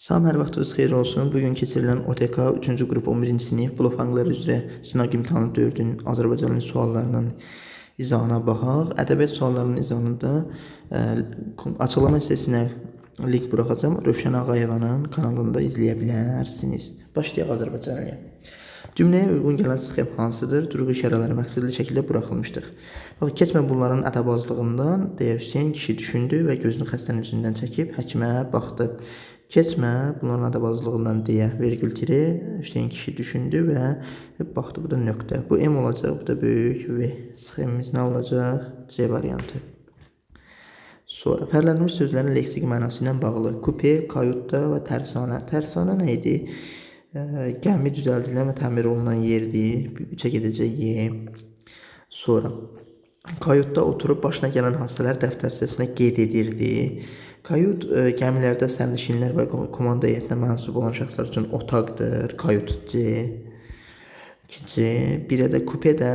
Salam, hər vaxtınız xeyir olsun. Bugün keçirilən OTK 3-cü qrup 11-ci sinif bulofanglar üzrə sınaq imtahanı 4-ün Azərbaycan dili suallarının izahına baxaq. Ədəbiyyat suallarının izahında açıqlama hissəsinə link buraxacağım. Rövşən Ağayevanın kanalında izləyə bilərsiniz. Başlayaq Azərbaycan dili. Cümləyə uyğun gələn sxem hansıdır? Durğu işarələri məqsədli şəkildə buraxılmışdır. Keçmə bunların ədəbazlığından deyə Hüseyn kişi düşündü və gözünü xəstənin üzündən çəkib həkimə baxdı. Keçmə bunların ədəbazlığından deyə vergül tiri Hüseyn kişi düşündü və baxdı, bu da nöqtə. Bu M olacaq, bu da böyük V. Sxemimiz nə olacaq? C variantı. Sonra fərqləndirilmiş sözlərin leksik mənası ilə bağlı. Kupe, kayutda və tərsanə. Tərsanə nə idi? Gəmi düzəldilən və təmir olunan yerdir. 3-ə gedəcək Y. Sonra kayutda oturub başına gələn hadisələr dəftər sırasına qeyd edirdi. Kayut gəmilərdə sərnişinlər və komanda heyətinə mənsub olan şəxslər üçün otaqdır. Kayut C. Birə də kupedə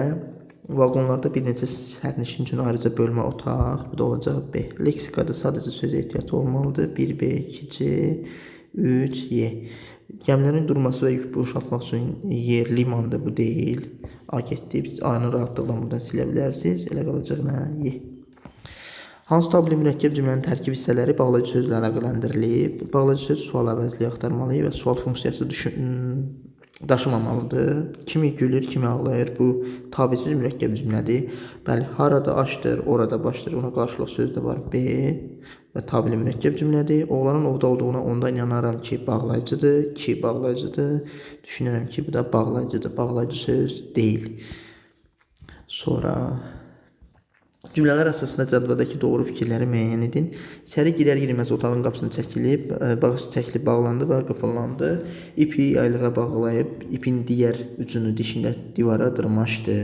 vaqonlarda bir neçə sərnişin üçün ayrıca bölmə otaq. Bu da olacaq B. Leksikada sadəcə sözə ehtiyac olmalıdır. 1B, 2C, 3Y. Gəmilərin durması və yük boşaltmaq üçün yer limandır, bu deyil. A getdi. Biz A-nı rahatlıqla buradan silə bilərsiniz. Elə qalacaq nə? Y. Hansı tabeli mürəkkəb cümlənin tərkib hissələri bağlayıcı sözlə əlaqələndirilib? Bağlayıcı söz sual əvəzliyi axtarmalı və sual funksiyası daşımamalıdır. Kimi gülür, kimi ağlayır. Bu tabisiz mürəkkəb cümlədir. Bəli, harada aşdır, orada başdır. Ona qarşılıq söz də var. B və tabeli mürəkkəb cümlədir. Oğlanın ovda olduğuna ondan inanaram ki, bağlayıcıdır. Ki bağlayıcıdır. Düşünürəm ki, bu da bağlayıcıdır. Bağlayıcı söz deyil. Sonra cümlələr əsasında cədvəldəki doğru fikirləri müəyyən edin. İçəri girər-girməz otağın qapısını çəkilib bağlandı və qıfıllandı. İpi yaylığa bağlayıb, ipin digər ucunu dişində divara dırmaşdı.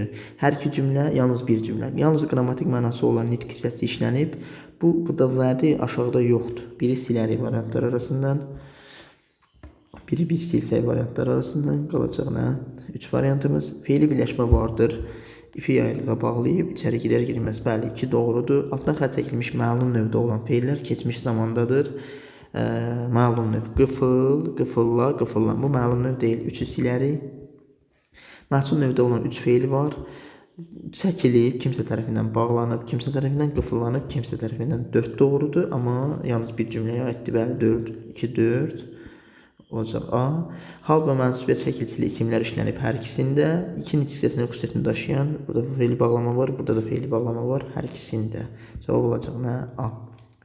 Hər iki cümlə yalnız bir cümlə. Yalnız qrammatik mənası olan nitq hissəsi işlənib. Bu da vədi aşağıda yoxdur. Biri silərik variantlar arasından. Biri biz silsək variantlar arasından qalacaq nə? 3 variantımız. Feili birləşmə vardır. İpi yaylığa bağlayıb, içəri girər-girməz. Bəli, 2 doğrudur. Altdan xətt çəkilmiş məlum növdə olan feillər keçmiş zamandadır. Məlum növ. Qıfıl, qıfılla, qıfıllan. Bu məlum növ deyil. 3-ü silərik. Məhsul növdə olan 3 feil var. Çəkilib, kimsə tərəfindən bağlanıb, kimsə tərəfindən qıfıllanıb, kimsə tərəfindən 4 doğrudur. Amma yalnız bir cümləyə aiddir. Bəli, 4, 2, 4. Olacaq A. Hal və mənsubiyyət şəkilçili isimlər işlənib hər ikisində. 2 nitq hissəsinin xüsusiyyətini daşıyan, burada feili bağlama var, burada da feili bağlama var hər ikisində. Cavab olacaq nə? A.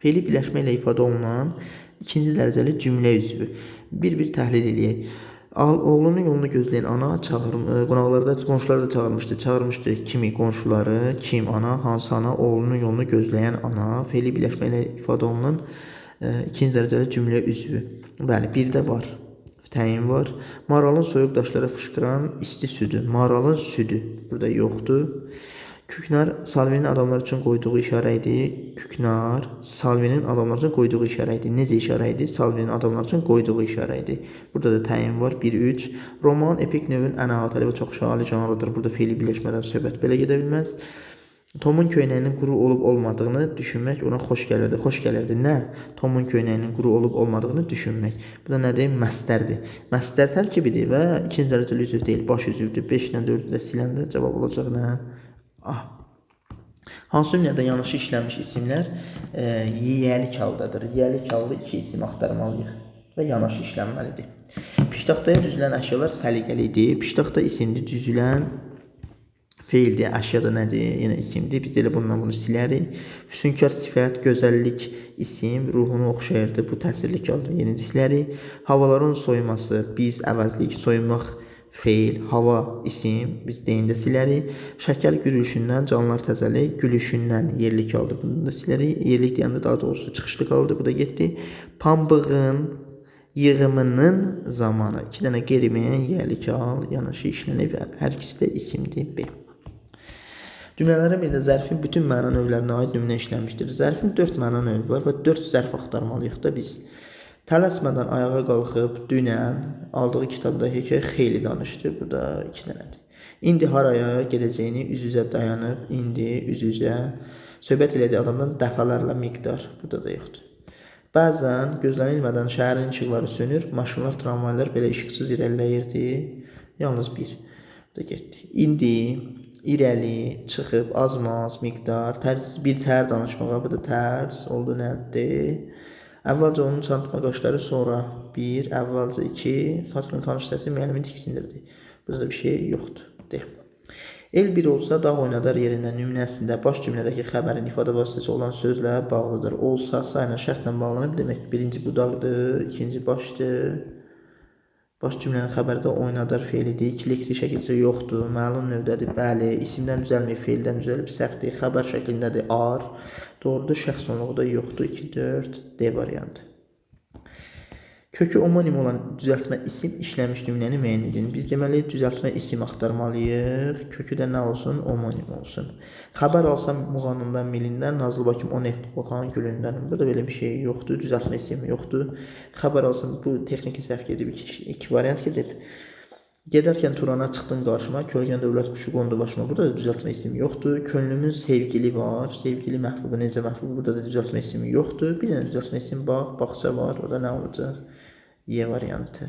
Feili birləşmə ilə ifadə olunan ikinci dərəcəli cümlə üzvü. Bir-bir təhlil edək. Oğlunun yolunu gözləyən ana qonşuları da çağırmışdı. Çağırmışdı kimi qonşuları, kim ana, hansı ana, oğlunun yolunu gözləyən ana. Feili birləşmə ilə ifadə olunan ikinci dərəcəli cümlə üzvü. Bəli, bir də var. Təyin var. Maralın soyuq daşlara fışqıran isti südü. Maralın südü burada yoxdur. Küknar Salvinin adamlar üçün qoyduğu işarə idi. Küknar Salvinin adamlar üçün qoyduğu işarə idi. Necə işarə idi? Salvinin adamlar üçün qoyduğu işarə idi. Burada da təyin var. 1-3. Roman epik növün ən əhatəli və çox şəali janrıdır. Burada feili birləşmədən söhbət belə gedə bilməz. Tomun köynəyinin quru olub olmadığını düşünmək ona xoş gəlirdi. Xoş gəlirdi. Nə? Tomun köynəyinin quru olub olmadığını düşünmək. Bu da nədir? Məstərdir. Məstər tərkibidir və ikinci dərəcəli üzv deyil, baş üzvdür. 5 ilə 4-ü də siləndə cavab olacaq nə? A. Hansı cümlədə yanaşı işlənmiş isimlər yiyəlik haldadır? Yiyəlik halda 2 isim axtarmalıyıq və yanaşı işlənməlidir. Piştaxtaya düzülən əşyalar səliqəlidir. Piştaxta isimli düzülən feildir, əşya da nədir? Yenə isimdir. Biz elə bundan bunu silərik. Füsunkar sifət, gözəllik isim, ruhunu oxşayırdı. Bu təsirli kaldı. Yeni silərik. Havaların soyuması, biz əvəzlik, soyunmaq feil, hava isim, biz deyində silərik. Şəkər gülüşündən canlılar təzəlik, gülüşündən yerlik aldı. Bunu da silərik. Yerlik deyəndə daha doğrusu çıxışlı qaldı. Bu da getdi. Pambığın yığımının zamanı. 2 dənə qeyri-müəyyən yerlik al, yanaşı işlənib. Hər ikisi də isimdir. B. Cümlələrin birində zərfin bütün məna növlərinə aid nümunə işlənmişdir. Zərfin 4 məna növü var və 4 zərf axtarmalıyıq da biz. Tələsmədən ayağa qalxıb dünən aldığı kitabda hekayə xeyli danışdı. Bu da 2 dənədir. İndi haraya gedəcəyini üz-üzə dayanıb, indi üz-üzə söhbət elədiyi adamdan dəfələrlə miqdar. Burada da yoxdur. Bəzən gözlənilmədən şəhərin işıqları sönür, maşınlar, tramvaylar belə işıqsız irəliləyirdi. Yalnız bir. Bu da getdi. İndi irəli çıxıb azmaz miqdar bir tər danışmağa, bu da tərs oldu nədir? Əvvəlcə onun çarpma qaşları, sonra bir, əvvəlcə iki, Fatmanın tanış səsi müəllimin tiksindirdi. Burada da bir şey yoxdur. Deyək. El bir olsa dağ oynadar yerindən nümunəsində baş cümlədəki xəbərin ifadə vasitəsi olan sözlə bağlıdır. Olsa sayla şərtlə bağlanıb demək. Birinci budaqdır, ikinci başdır. Baş cümlənin xəbərdə oynadar feilidir. İki leksik şəkilcə yoxdur. Məlum növdədir. Bəli. İsimdən düzəlməyib, feildən düzəlib səhvdir. Xəbər şəklindədir. Ar. Doğrudur. Şəxs sonluğu da yoxdur. 2, 4. D variantı. Kökü homonim olan düzəltmə isim işləmiş nümunəni müəyyən edin. Biz deməli düzəltmə isim axtarmalıyıq. Kökü də nə olsun? Homonim olsun. Xəbər alsam Muğanından, Milindən, Nazlı Bakım o neft qoxan gülündən. Burada belə bir şey yoxdur. Düzəltmə isim yoxdur. Xəbər alsam bu texniki səhv gedib. İki variant gedib. Gedərkən Turana çıxdın qarşıma, kölgən dövlət quşu qondu başıma. Burada da düzəltmə ismi yoxdur. Könlümün sevgili var. Sevgili məhbubu, necə məhbubu? Burada da düzəltmə ismi yoxdur. Bir dənə düzəltmə isim bax, bağça var. O da nə olacaq? Y variantı.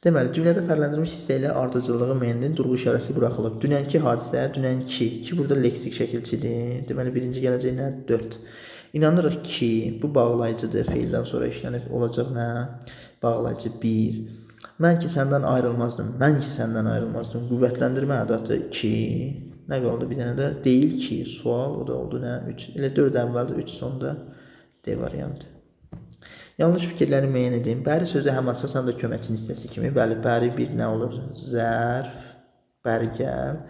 Deməli, cümlədə fərqləndirilmiş hissə ilə ardıcıllığı müəyyən durğu işarəsi buraxılıb. Dünənki hadisə, dünənki. Ki burada leksik şəkilçidir. Deməli, birinci gələcək nə? 4. İnanırıq ki, bu bağlayıcıdır. Feildən sonra işlənib olacaq nə? Bağlayıcı 1. Mən ki səndən ayrılmazdım. Mən ki səndən ayrılmazdım. Qüvvətləndirmə ədatı 2. Nə qaldı bir dənə də? Deyil ki, sual. O da oldu nə? 3. Elə 4 əvvəldə, 3 sonda. D variantı. Yanlış fikirləri müəyyən edin. Bəri sözü həm əsas, həm də köməkçinin hissəsi kimi. Bəli, bəri bir nə olur? Zərf, bəri gəl.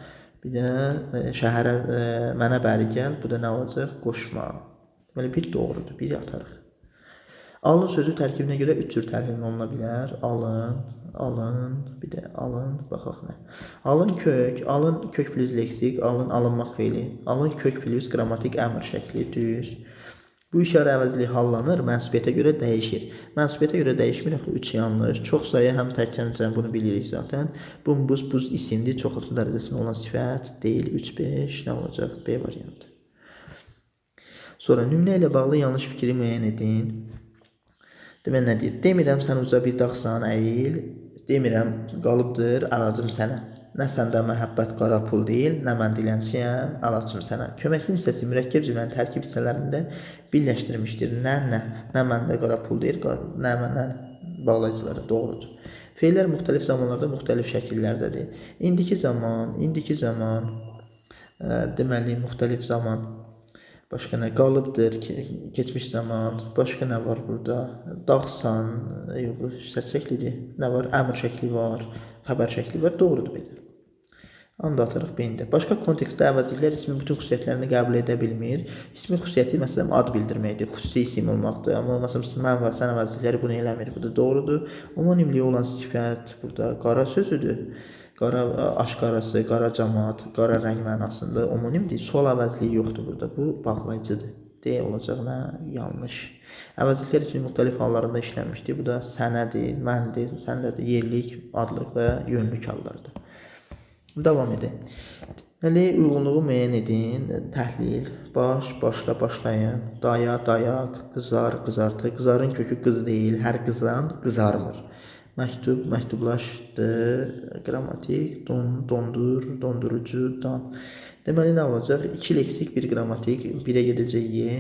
Bir də şəhərə, mənə bəri gəl. Bu da nə olacaq? Qoşma. Deməli, bir doğrudur, bir atarıq. Alın sözü tərkibinə görə 3 cür tərkibin oluna bilər. Alın, alın, bir də alın, baxaq nə. Alın kök plus leksik, alın, alınmaq feili. Alın kök plus qrammatik əmr şəkli, düz. Bu işarə əvəzliyi hallanır, mənsubiyyətə görə dəyişir. Mənsubiyyətə görə dəyişmir, 3 yanlış. Çox sayı həm təkcə bunu bilirik zaten. Bumbuz, buz isimdir, çoxluqlu dərəcəsində olan sifət deyil. 3, 5, nə olacaq? B variantı. Sonra nümunə ilə bağlı yanlış fikri müəyyən edin. Demək nə deyir? Demirəm sən uca bir dağsan, əyil. Demirəm qalıbdır, əlacım sənə. Nə səndə məhəbbət qara pul deyil, nə mən dilənçiyəm, əlacım sənə. Köməkçinin hissəsi mürəkkəb cümlənin tərkib hissələrində birləşdirmişdir. Nə məndə qara pul deyil, nə məndən bağlayıcıları doğrudur. Feillər müxtəlif zamanlarda müxtəlif şəkillərdədir. İndiki zaman, deməli müxtəlif zaman. Başqa nə? Qalıbdır, keçmiş zaman. Başqa nə var burada? Dağsan, şərt şəklidir. Nə var? Əmr şəkli var, xəbər şəkli var. Doğrudur belə. Anda atarıq beyində. Başqa kontekstdə əvəzliklər ismin bütün xüsusiyyətlərini qəbul edə bilmir. İsmin xüsusiyyəti məsələn ad bildirməkdir, xüsusi isim olmaqdır. Amma məsələn mən və sən əvəzlikləri bunu eləmir. Bu da doğrudur. Homonimliyi olan sifət burada qara sözüdür. Qara aşqarası, qara camaat, qara rəng mənasında homonimdir. Sol əvəzliyi yoxdur burada. Bu bağlayıcıdır. D olacaq nə? Yanlış. Əvəzliklər ismin müxtəlif hallarında işlənmişdir. Bu da sənədir, məndir, səndədir, yerlik, adlıq və yönlük hallardır. Davam edin. Deməli, uyğunluğu müəyyən edin. Təhlil, baş, başla, başlayın. Daya, dayaq, qızar, qızartı. Qızarın kökü qız deyil, hər qızan qızarmır. Məktub, məktublaşdı. Qrammatik, dondur, dondurucu, dan. Deməli, nə olacaq? 2 leksik, 1 qrammatik, 1-ə gedəcək Y.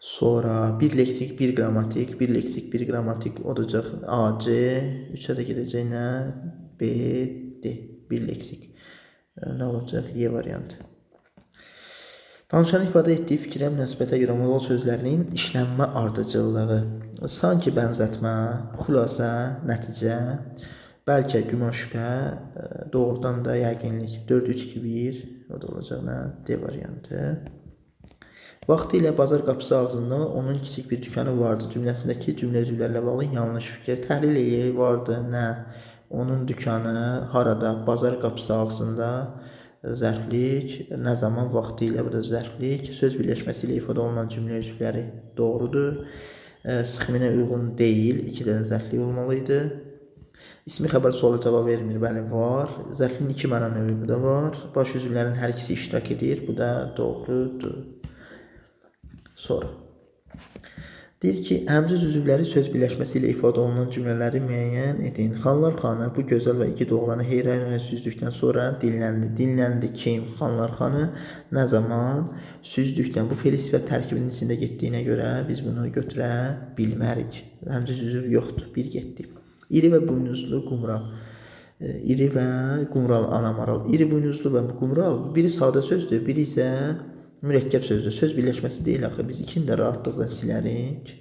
Sonra 1 leksik, 1 qrammatik, 1 leksik, 1 qrammatik olacaq AC. 3-ə də gedəcək nə? B, D. 1 leksik. Nə olacaq? Y variantı. Danışanın ifadə etdiyi fikrə münasibətə görə modal sözlərinin işlənmə ardıcıllığı. Sanki bənzətmə, xülasə, nəticə, bəlkə güman şübhə, doğrudan da yəqinlik. 4, 3, 2, 1. O da olacaq nə? D variantı. Vaxtı ilə bazar qapısı ağzında onun kiçik bir dükkanı vardı. Cümləsindəki cümlə üzvlərlə bağlı yanlış fikir. Təhlil eləyə vardı, nə? Onun dükkanı harada? Bazar qapısı ağzında. Zərflik, nə zaman vaxtı ilə, bu da zərflik. Söz birləşməsi ilə ifadə olunan cümlə üzvləri doğrudur. Sıxminə uyğun deyil, 2 dənə zərflik olmalıydı. İsmi xəbər sualı cavab vermir, bəli var. Zərflinin 2 məna növü bu da var. Baş üzvlərin hər ikisi iştirak edir, bu da doğrudur. Sonra Deyir ki, həmciz üzvləri söz birləşməsi ilə ifadə olunan cümlələri müəyyən edin. Xanlar xanı bu gözəl və igid oğlanı heyran və süzdükdən sonra dinləndi. Dinləndi kim? Xanlar xanı nə zaman? Süzdükdən. Bu fe'l sifət tərkibinin içində getdiyinə görə biz bunu götürə bilmərik. Həmciz üzv yoxdur. Bir getdi. İri və buynuzlu qumral. İri və qumral anamaral. İri buynuzlu və qumral biri sadə sözdür, biri isə mürəkkəb sözdür. Söz birləşməsi deyil axı. Biz ikini də rahatlıqla silərik.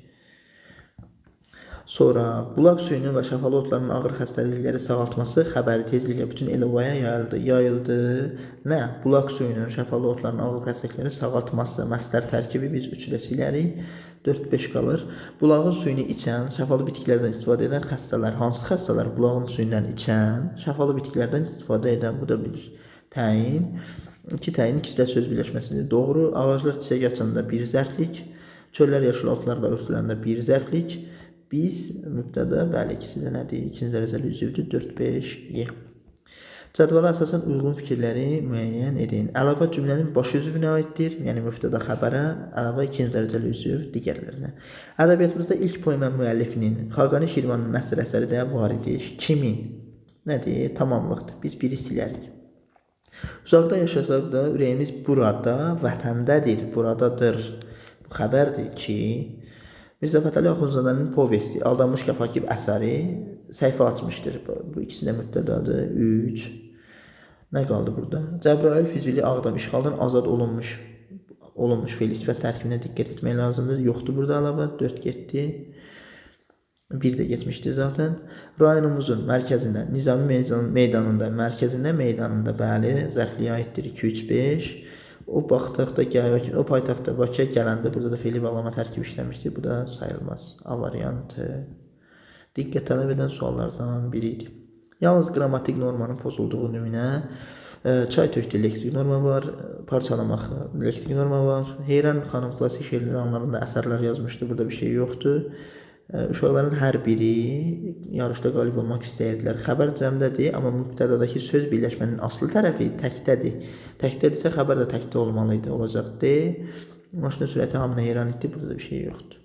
Sonra bulaq suyunun və şəfalı otların ağır xəstəlikləri sağaltması xəbəri tezliklə bütün el-ovaya yayıldı. Nə? Bulaq suyunun, şəfalı otların ağır xəstəlikləri sağaltması. Məsdər tərkibi biz 3-ü də silərik. 4-5 qalır. Bulağın suyunu içən, şəfalı bitkilərdən istifadə edən xəstələr. Hansı xəstələr? Bulağın suyundan içən, şəfalı bitkilərdən istifadə edən. Bu da bir təyin. İki təyin, ikisi də söz birləşməsidir. Doğru. Ağaclar çiçək açanda bir zərflik, çöllər yaşıl otlarla örtüləndə bir zərflik. Biz mübtəda, bəli, ikisi də nədir? İkinci dərəcəli üzvdür. 4-5 Y. Cədvələ əsasən uyğun fikirləri müəyyən edin. Əlavə cümlənin baş üzvünə aiddir. Yəni mübtəda xəbərə, əlavə ikinci dərəcəli üzv digərlərinə. Ədəbiyyatımızda ilk poema müəllifinin Xaqani Şirvanın nəsr əsəri də var idi. Kimin? Nədir? Tamamlıqdır. Biz biri silərik. Uzaqda yaşasaq da ürəyimiz burada, vətəndədir, buradadır. Bu xəbərdir ki, Mirzə Fətəli Axundzadənin povesti, Aldanmış Kəfakib əsəri səhifə açmışdır. Bu ikisi də mübtədadır. 3. Nə qaldı burada? Cəbrayıl Füzuli Ağdam işğaldan azad olunmuş fe'l sifət tərkibinə diqqət etmək lazımdır. Yoxdur burada əlavə. 4 getdi. 1 də getmişdi zaten. Rayonumuzun mərkəzinə, Nizami meydanında, bəli, zərfliyə aiddir 2-3-5. O paytaxtda Bakıya gələndə burada da fe'li bağlama tərkibi işləmişdir. Bu da sayılmaz. A variantı. Diqqət tələb edən suallardan biri idi. Yalnız qrammatik normanın pozulduğu nümunə, çay tökdü leksik norma var, parçalamaq leksik norma var. Heyran xanım klassik şeirlər anlarında əsərlər yazmışdı. Burada bir şey yoxdur. Uşaqların hər biri yarışda qalib olmaq istəyirdilər. Xəbər cəmdədir, amma mübtədadakı söz birləşmənin aslı tərəfi təkdədir. Təkdədirsə xəbər də təkdə olmalıydı, olacaqdı. Maşının sürəti hamına heyran etdi, burada da bir şey yoxdur.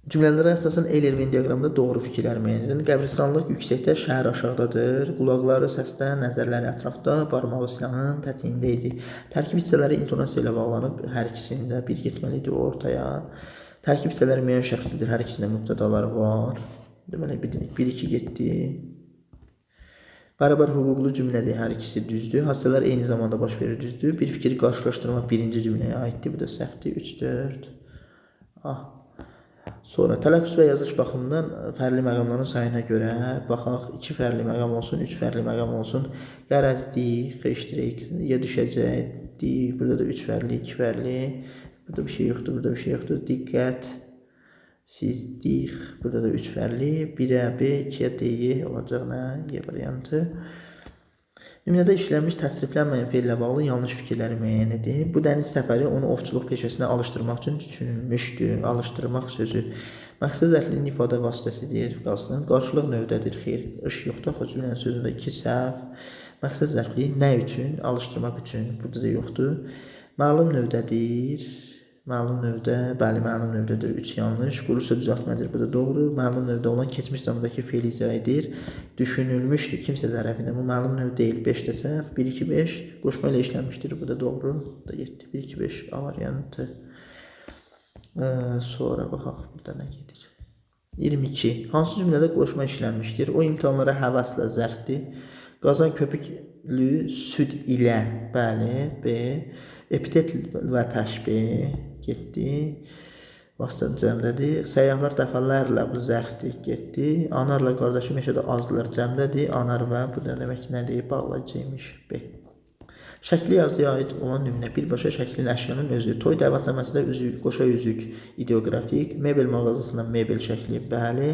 Cümlələrə əsasən Eyler-Venn diaqramında doğru fikirlər müəyyən edin. Qəbristanlıq yüksəkdə, şəhər aşağıdadır. Qulaqları səsdə, nəzərləri ətrafda, barmağı silahın tətiyində idi. Tərkib hissələri intonasiya ilə bağlanıb, hər ikisində bir getməlidir ortaya. Tərkib hissələri müəyyən şəxslidir, hər ikisində mübtədaları var. Deməli, 1-2 getdi. Bərabər hüquqlu cümlədir, hər ikisi düzdür. Hadisələr eyni zamanda baş verir, düzdür. Bir fikri qarşılaşdırmaq birinci cümləyə aiddir, bu da səhvdir, 3-4. Sonra tələffüz və yazılış baxımından fərqli məqamların sayına görə baxaq, 2 fərqli məqam olsun, 3 fərqli məqam olsun. Qərəzdik, xeşdirik, ya düşəcəkdik, burada da 3 fərqli, 2 fərqli, burada bir şey yoxdur, burada bir şey yoxdur. Diqqət, sizdik, burada da 3 fərqli, 1-ə B, 2-yə D olacaq nə? Y variantı. Nümunədə işlənmiş təsriflənməyən fe'llə bağlı yanlış fikirləri müəyyən edin. Bu dəniz səfəri onu ovçuluq peşəsinə alışdırmaq üçün düşünülmüşdür. Alışdırmaq sözü məqsəd zərflinin ifadə vasitəsidir. Qarşılıq növdədir. Xeyr, iş yoxdur. Axı cümlənin sözündə 2 səhv. Məqsəd zərfliyi nə üçün? Alışdırmaq üçün. Burada da yoxdur. Məlum növdədir. Məlum növdə, bəli, məlum növdədir. 3 yanlış. Qurursa düzəltmədir. Bu da doğru. Məlum növdə olan keçmiş zamandakı fe'l izah edir. Düşünülmüşdür kimsə tərəfindən. Bu məlum növ deyil. 5 də səhv. 1-2-5 qoşma ilə işlənmişdir. Bu da doğru. Bu da 7. 1-2-5 A variantı. Sonra baxaq burada nə gedir. 22. Hansı cümlədə qoşma işlənmişdir? O imtahanlara həvəslə zərfdir. Qazan köpüklü süd ilə, bəli, B. Epitet və təşbih getdi. Vasitə cəmdədir. Səyyahlar dəfələrlə bu zərfdir, getdi. Anarla qardaşı meşədə azdılar, cəmdədir. Anar və bu da demək ki, nədir? Bağlayıcıymış. B. Şəkli yazıya aid olan nümunə birbaşa şəklin əşyanın özü. Toy dəvətnaməsində üzük, qoşa üzük, ideografik. Mebel mağazasında mebel şəkli, bəli.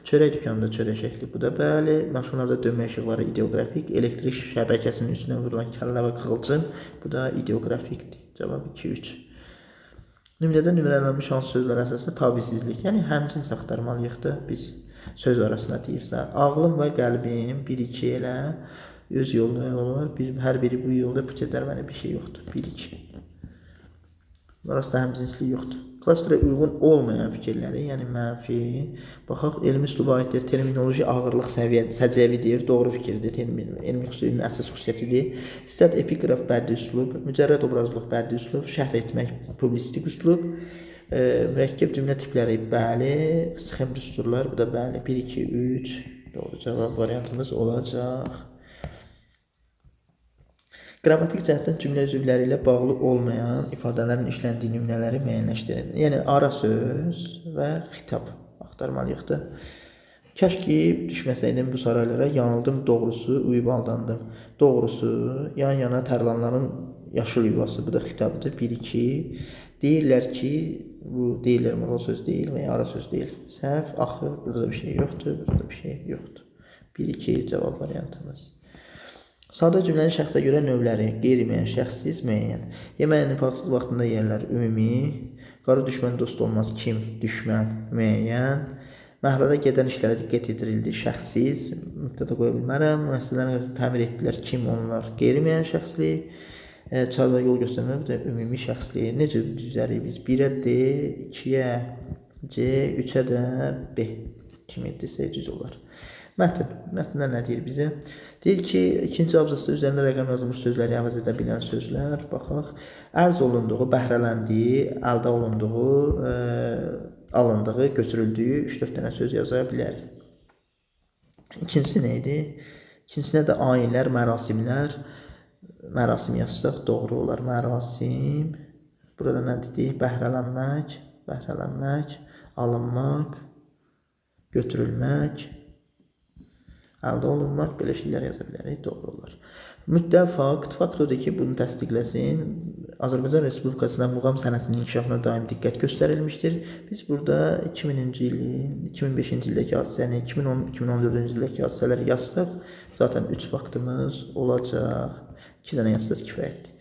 Çörək dükanında çörək şəkli, bu da bəli. Maşınlarda dönmə işıqları ideografik. Elektrik şəbəkəsinin üstünə vurulan kəllə və qığılcım, bu da ideografikdir. Cavab 2-3. Nümunədə nümunələnmiş hansı sözlər əsasında tabisizlik, yəni həmçinin axtarmalıyıqdır. Biz söz arasında deyirsə, ağlım və qəlbim 1-2 elə öz yolda var. Hər biri bu yolda puç edər, mənə bir şey yoxdur. 1-2. Arasında həmcinslik yoxdur. Klastra uyğun olmayan fikirləri, yəni mənfi, baxaq, elmi üsluba aiddir, terminoloji ağırlıq səciyyəvidir, doğru fikirdir, elmi xüsusiyyətin əsas xüsusiyyətidir. Stat epiqraf bədii üslub, mücərrəd obrazlıq bədii üslub, şərh etmək publisistik üslub, mürəkkəb cümlə tipləri, bəli, sıxım düsturlar, bu da bəli, 1, 2, 3, doğru cavab variantımız olacaq. Qrammatik cəhətdən cümlə üzvləri ilə bağlı olmayan ifadələrin işləndiyi nümunələri müəyyənləşdirin. Yəni, ara söz və xitab axtarmalıyıq da. Kəş ki, düşməsəydim bu saraylara, yanıldım, doğrusu, uyub aldandım. Doğrusu, yan-yana tərlanların yaşıl yuvası, bu da xitabdır, 1-2. Deyirlər ki, bu deyirlər moral söz deyil və ya ara söz deyil. Səhv, axır, burada da bir şey yoxdur, burada da bir şey yoxdur. 1-2 cavab variantımız. Sadə cümlənin şəxsə görə növləri, qeyri-müəyyən, şəxssiz, müəyyən. Yeməyin vaxtında yerlər, ümumi. Qarı düşmən dost olmaz, kim, düşmən, müəyyən. Məhəllədə gedən işlərə diqqət yetirildi, şəxssiz, mübtəda qoya bilmərəm. Müəssisələrin təmir etdilər, kim, onlar, qeyri-müəyyən şəxslik. Çarda yol göstərmə, bu da ümumi şəxslik. Necə düzərik biz? 1-ə D, 2-yə C, 3-ə də B kimi desək düz olar. Mətndə nə deyir bizə? Deyir ki, ikinci abzasda üzərində rəqəm yazılmış sözləri əvəz edə bilən sözlər. Baxaq, ərz olunduğu, bəhrələndiyi, əldə olunduğu, alındığı, götürüldüyü 3-4 dənə söz yaza bilərik. İkincisi nə idi? İkincisinə də ayinlər, mərasimlər. Mərasim yazsaq doğru olar. Mərasim. Burada nə dedik? Bəhrələnmək, alınmaq, götürülmək, əldə olunmaq, belə şeylər yaza bilərik, doğru olar. Müddəa fakt, fakt odur ki, bunu təsdiqləsin. Azərbaycan Respublikasında muğam sənətinin inkişafına daim diqqət göstərilmişdir. Biz burada 2000-ci ilin, 2005-ci ildəki hadisəni, 2010-2014-cü ildəki hadisələri yazsaq, zaten 3 faktımız olacaq. 2 dənə yazsaq kifayətdir.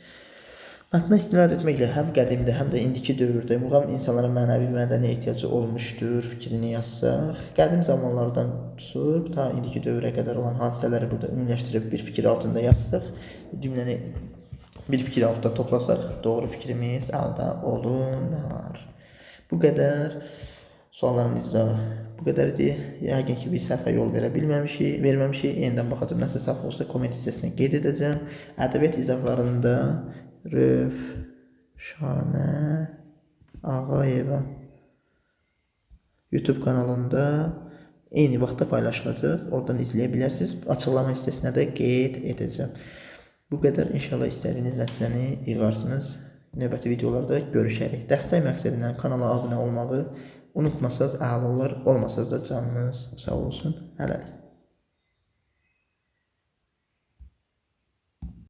Mətnə istinad etməklə həm qədimdə, həm də indiki dövrdə muğam insanlara mənəvi mədəni ehtiyacı olmuşdur fikrini yazsaq, qədim zamanlardan tutub ta indiki dövrə qədər olan hadisələri burada ümumiləşdirib bir fikir altında yazsaq, cümləni bir fikir altında toplasaq, doğru fikrimiz əldə olunar. Bu qədər suallarımızda bu qədərdir. Yəqin ki, bir səhvə yol verməmişik. Yenidən baxacaq, nəsə səhv olsa komment hissəsinə qeyd edəcəm. Ədəbiyyat izahlarında Rövşanə Ağayeva YouTube kanalında eyni vaxtda paylaşılacaq. Oradan izləyə bilərsiniz. Açıqlama hissəsinə də qeyd edəcəm. Bu qədər. İnşallah istədiyiniz nəticəni yığarsınız. Növbəti videolarda görüşərik. Dəstək məqsədindən kanala abunə olmağı unutmasaz əla olar. Olmasaz da canınız sağ olsun. Hələlik.